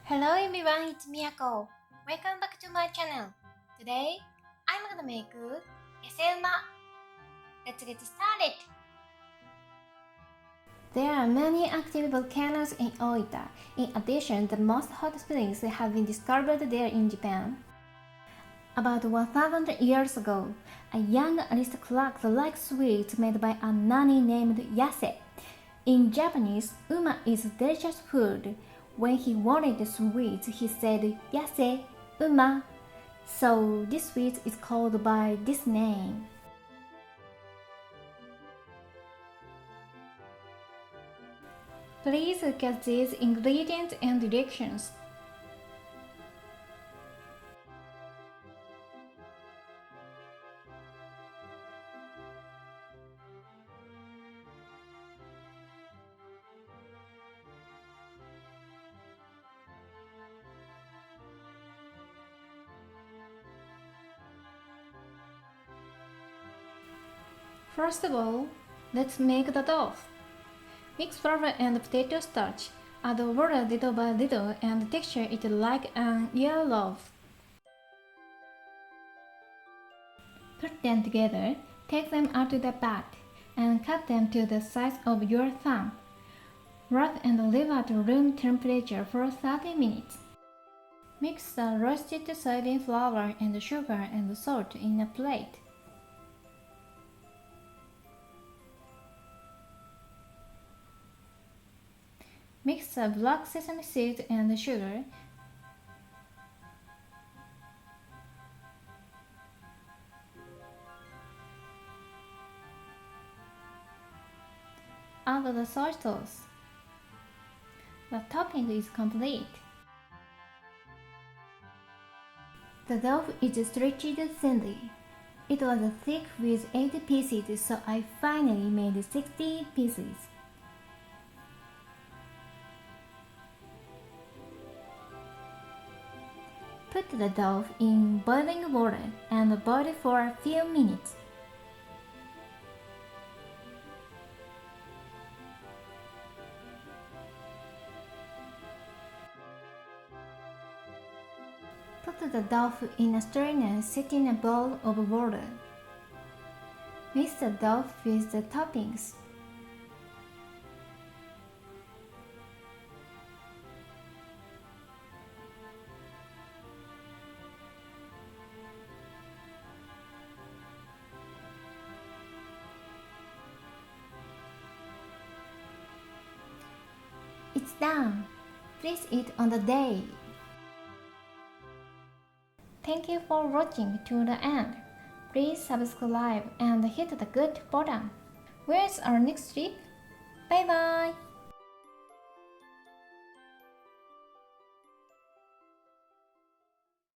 Hello everyone, it's Miyako. Welcome back to my channel. Today, I'm gonna make Yaseuma. Let's get started. There are many active volcanoes in Oita. In addition, the most hot springs have been discovered there in Japan. About 1000 years ago, a young aristocrat liked sweets made by a nanny named Yase. In Japanese, uma is delicious food. When he wanted the sweets, he said Yase, uma. So this sweet is called by this name. Please look at these ingredients and directions. First of all, let's make the dough. Mix flour and potato starch. Add water little by little and texture it like an ear loaf. Put them together, take them out of the bag, and cut them to the size of your thumb. Wrap and leave at room temperature for 30 minutes. Mix the roasted soybean flour and sugar and salt in a plate. Mix the black sesame seeds and sugar. Add the soy sauce. The topping is complete. The dough is stretched thinly. It was thick with 80 pieces, so I finally made 60 pieces. Put the dough in boiling water and boil it for a few minutes. Put the dough in a strainer set in a bowl of water. Mix the dough with the toppings. It's done! Please eat on the day! Thank you for watching to the end. Please subscribe and hit the good button. Where's our next trip? Bye bye!